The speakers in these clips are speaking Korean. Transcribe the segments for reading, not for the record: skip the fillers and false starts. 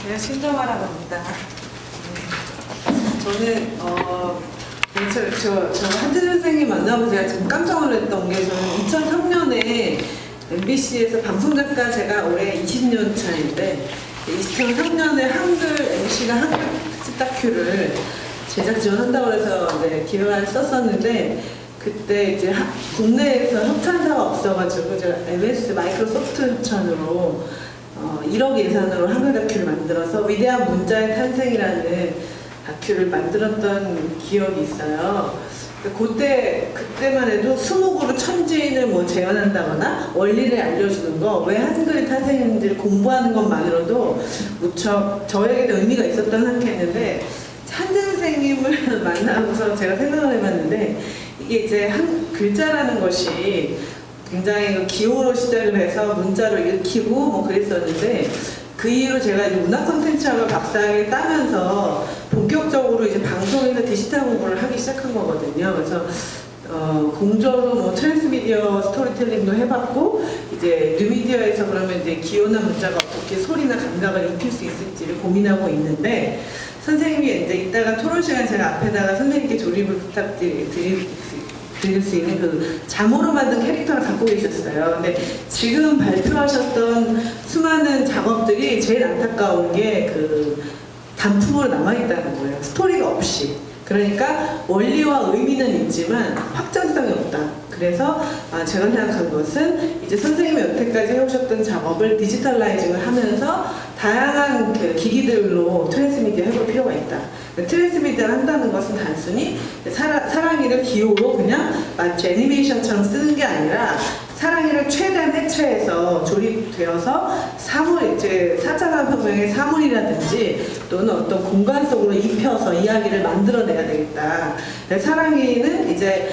안녕하세요. 신정아라고 합니다. 저는 한재 선생님 만나고 제가 지금 깜짝 놀랐던 게, 저는 2003년에 MBC에서 방송작가, 제가 올해 20년 차인데 2003년에 한글 MC가 한글 특집 다큐를 제작 지원한다고 해서 기획안을 썼었는데, 그때 이제 국내에서 협찬사가 없어가지고 제가 MS 마이크로소프트 협찬으로 1억 예산으로 한글 다큐를 만들어서 위대한 문자의 탄생이라는 다큐를 만들었던 기억이 있어요. 그때만 해도 수목으로 천지인을 뭐 재현한다거나 원리를 알려주는 거, 왜 한글이 탄생했는지를 공부하는 것만으로도 무척 저에게도 의미가 있었던 생각했는데, 한재 선생님을 만나고서 제가 생각을 해봤는데, 이게 이제 한 글자라는 것이 굉장히 기호로 시작을 해서 문자로 읽히고 뭐 그랬었는데, 그 이후로 제가 이제 문화 콘텐츠학을 박사학위를 따면서 본격적으로 이제 방송에서 디지털 공부를 하기 시작한 거거든요. 그래서 공저로 뭐 트랜스미디어 스토리텔링도 해봤고, 이제 뉴미디어에서 그러면 이제 기호나 문자가 어떻게 소리나 감각을 입힐 수 있을지를 고민하고 있는데, 선생님이 이제 이따가 토론 시간 제가 앞에다가 선생님께 조립을 드릴 수 있는 그 자모로 만든 캐릭터를 갖고 계셨어요. 근데 지금 발표하셨던 수많은 작업들이 제일 안타까운 게 그 단품으로 남아있다는 거예요. 스토리가 없이. 그러니까 원리와 의미는 있지만 확장성이 없다. 그래서 제가 생각한 것은, 이제 선생님이 여태까지 해오셨던 작업을 디지털라이징을 하면서 다양한 그 기기들로 트랜스미디어 해볼 필요가 있다. 트랜스미디어를 한다는 것은 단순히 사랑이를 기호로 그냥 마치 애니메이션처럼 쓰는 게 아니라, 사랑이를 최대한 해체해서 조립되어서 이제 4차 산업혁명의 사물이라든지 또는 어떤 공간 속으로 입혀서 이야기를 만들어내야 되겠다. 사랑이는 이제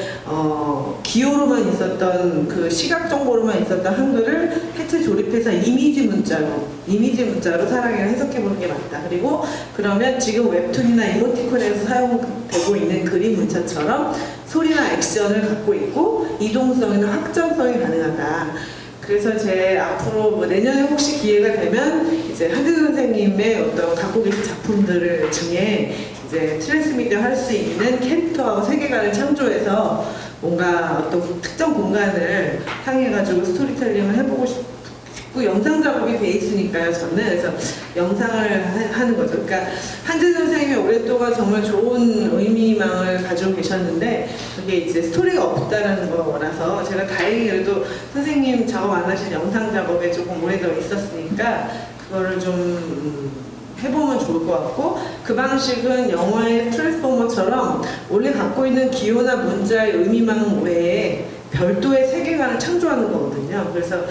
기호로만 있었던, 그 시각 정보로만 있었던 한글을 해체 조립해서 이미지 문자로 사랑이를 해석해보는 게 맞다. 그리고 그러면 지금 웹툰이나 이모티콘에서 사용되고 있는 그림 문자처럼 소리나 액션을 갖고 있고 이동성이나 확장성이 가능하다. 그래서 제 앞으로 뭐 내년에 혹시 기회가 되면 이제 한재 선생님의 어떤 갖고 계신 작품들 중에 이제 트랜스미디어 할 수 있는 캐릭터하고 세계관을 창조해서 뭔가 어떤 특정 공간을 향해가지고 스토리텔링을 해보고 싶고, 영상 작업이 돼 있으니까요, 저는. 그래서 영상을 하는 거죠. 그러니까 한재 선생님이 오랫동안 정말 좋은 의미망을 가지고 계셨는데, 그게 이제 스토리가 없다는 거라서, 제가 다행히 그래도 선생님 작업 안 하신 영상 작업에 조금 오래되어 있었으니까 그거를 좀 해보면 좋을 것 같고, 그 방식은 영화의 트랜스포머처럼 원래 갖고 있는 기호나 문자의 의미망 외에 별도의 세계관을 창조하는 거거든요. 그래서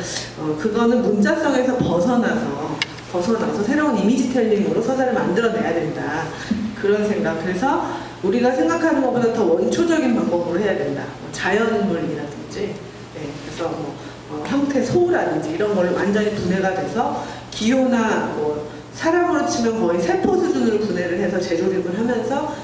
그거는 문자성에서 벗어나서 새로운 이미지텔링으로 서사를 만들어내야 된다. 그런 생각. 그래서 우리가 생각하는 것보다 더 원초적인 방법으로 해야 된다. 자연물이라든지, 그래서 형태 소라든지 이런 걸로 완전히 분해가 돼서 기호나 사람으로 치면 거의 세포 수준으로 분해를 해서 재조립을 하면서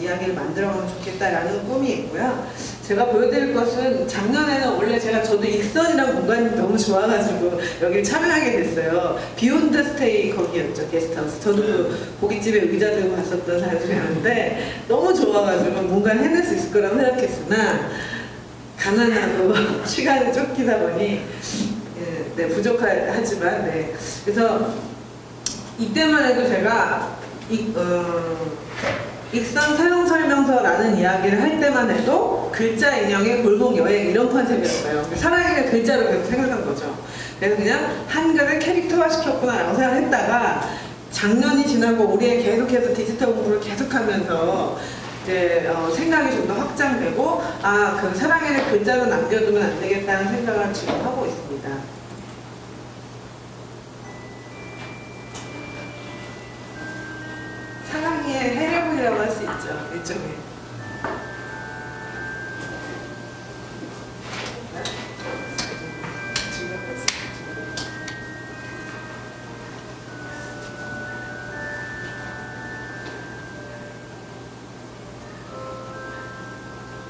이야기를 만들어가면 좋겠다라는 꿈이 있고요. 제가 보여드릴 것은, 작년에는 원래 저도 익선이라는 공간이 너무 좋아가지고 여기를 참여하게 됐어요. 비욘드 스테이 거기였죠, 게스트하우스. 저도 그 고깃집에 의자 들고 갔었던 사람 중에 하는데, 너무 좋아가지고 뭔가를 해낼 수 있을 거라고 생각했으나 가난하고 시간이 쫓기다 보니 부족하지만, 그래서 이때만 해도 제가 익선 사용 설명서라는 이야기를 할 때만 해도 글자 인형의 골목 여행 이런 컨셉이었어요. 사랑이를 글자로 계속 생각한 거죠. 그래서 그냥 한글을 캐릭터화 시켰구나라고 생각했다가, 작년이 지나고 올해 계속해서 디지털 공부를 계속하면서 이제 생각이 좀 더 확장되고, 그 사랑이를 글자로 남겨두면 안 되겠다는 생각을 지금 하고 있습니다. 사랑이의 해례물이라고 할 수 있죠, 일종의.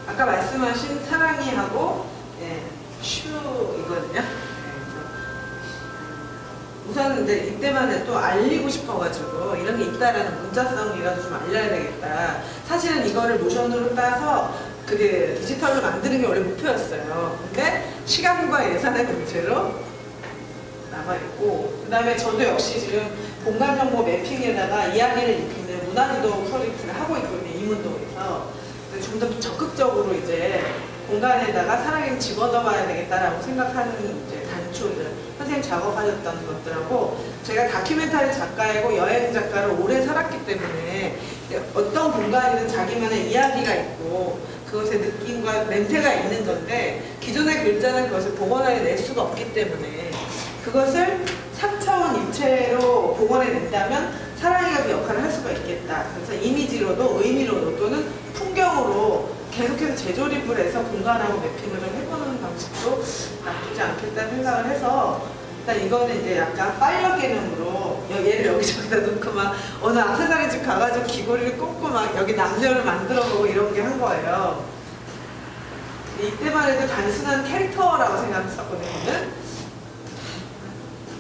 아까 말씀하신 사랑이하고 슈이거든요. 우선 이제 이때만 또 알리고 싶어가지고 이런 게 있다라는 문자성이라도 좀 알려야 되겠다. 사실은 이거를 노션으로 따서 그게 디지털로 만드는 게 원래 목표였어요. 근데 시간과 예산의 문제로 남아있고, 그 다음에 저도 역시 지금 공간정보 매핑에다가 이야기를 입히는 문화지도 프로젝트를 하고 있거든요. 이문동에서. 좀 더 적극적으로 이제 공간에다가 사랑을 집어넣어야 되겠다라고 생각하는 이제 단초들, 선생님 작업하셨던 것들하고, 제가 다큐멘터리 작가이고 여행 작가를 오래 살았기 때문에 어떤 공간이든 자기만의 이야기가 있고 그것의 느낌과 냄새가 있는 건데, 기존의 글자는 그것을 복원해 낼 수가 없기 때문에 그것을 3차원 입체로 복원해낸다면 사랑이가 그 역할을 할 수가 있겠다. 그래서 이미지로도 의미로도 또는 풍경으로 계속해서 재조립을 해서 공간하고 매핑을 좀 해보는 방식도 나쁘지 않겠다는 생각을 해서, 일단 이거는 이제 약간 파일럿 개념으로 얘를 여기저기다 놓고 막 어느 액세서리 집 가가지고 귀걸이를 꽂고 막 여기 남녀를 만들어보고 이런 게 한 거예요. 이때만 해도 단순한 캐릭터라고 생각했었거든요.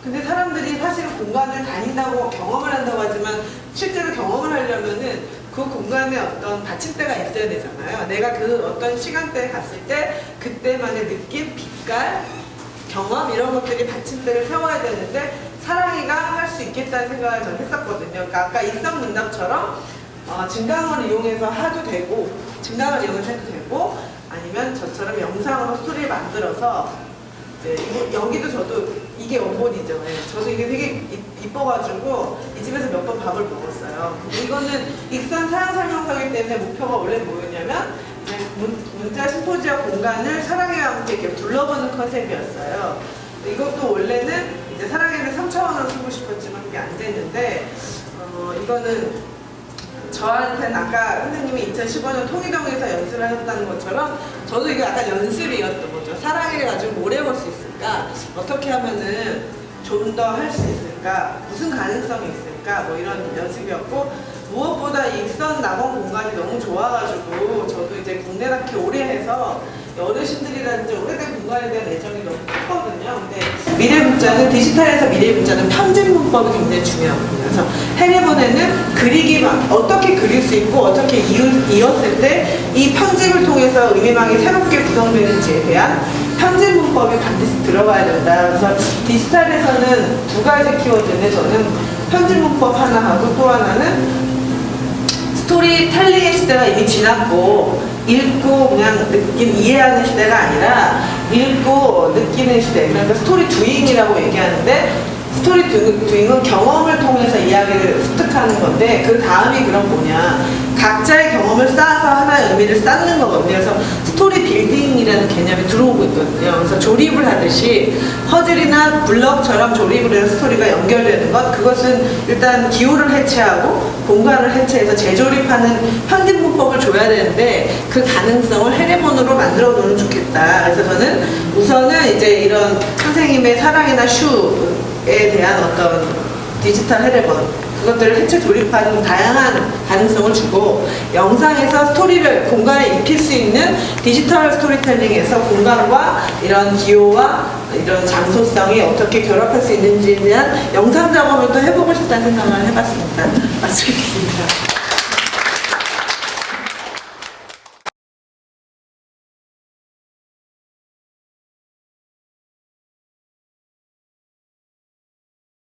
근데 사람들이 사실은 공간을 다닌다고 경험을 한다고 하지만 실제로 경험을 하려면은 그 공간에 어떤 받침대가 있어야 되잖아요. 내가 그 어떤 시간대에 갔을 때 그때만의 느낌, 빛깔, 경험 이런 것들이 받침대를 세워야 되는데 사랑이가 할 수 있겠다는 생각을 저는 했었거든요. 그러니까 아까 일성문답처럼 증강을 이용해서 해도 되고, 증강을 이용해서 해도 되고, 아니면 저처럼 영상으로 스토리를 만들어서 이제 여기도 저도 이게 원본이죠. 네. 저도 이게 되게 이뻐가지고 이 집에서 몇 번 밥을 먹었어요. 근데 이거는 익선 사용 설명서이기 때문에 목표가 원래 뭐였냐면 문자 심포지엄 공간을 사랑해와 함께 이렇게 둘러보는 컨셉이었어요. 이것도 원래는 이제 사랑해를 3차원으로 쓰고 싶었지만 그게 안 됐는데, 이거는 저한테는 아까 선생님이 2015년 통일동에서 연습을 하셨다는 것처럼 저도 이게 약간 연습이었던 거죠. 사랑이를 가지고 오래 볼 수 있을까? 어떻게 하면은 좀 더 할 수 있을까? 무슨 가능성이 있을까? 뭐 이런 연습이었고, 무엇보다 이 익선 낙원 공간이 너무 좋아가지고 저도 이제 국내 다큐 오래 해서 어르신들이라든지 오래된 공간에 대한 애정이 너무 컸거든요. 근데 미래문자는 디지털에서 미래문자는 편집 문법이 굉장히 중요합니다. 그래서 해내보내는 그리기 어떻게 그릴 수 있고 어떻게 이었을 때 이 편집을 통해서 의미망이 새롭게 구성되는지에 대한 편집 문법이 반드시 들어가야 된다. 그래서 디지털에서는 두 가지 키워드인데 저는 편집 문법 하나 하고 또 하나는 스토리텔링의 시대가 이미 지났고 읽고 그냥 이해하는 시대가 아니라 읽고 느끼는 시대. 그러니까 스토리 두잉이라고 얘기하는데, 스토리 두잉은 경험을 통해서 이야기를 습득하는 건데 그 다음이 그럼 뭐냐, 각자의 경험을 쌓아서 하나의 의미를 쌓는 거거든요. 그래서 스토리 빌딩이라는 개념이 들어오고 있거든요. 그래서 조립을 하듯이 퍼즐이나 블럭처럼 조립을 해서 스토리가 연결되는 것, 그것은 일단 기호를 해체하고 공간을 해체해서 재조립하는 편집 문법을 줘야 되는데 그 가능성을 해례본으로 만들어 놓으면 좋겠다. 그래서 저는 우선은 이제 이런 선생님의 사랑이나 슈에 대한 어떤 디지털 해례본, 그것들을 해체 조립하는 다양한 가능성을 주고, 영상에서 스토리를 공간에 입힐 수 있는 디지털 스토리텔링에서 공간과 이런 기호와 이런 장소성이 어떻게 결합할 수 있는지에 대한 영상 작업을 또 해보고 싶다는 생각을 해봤습니다. 마치겠습니다.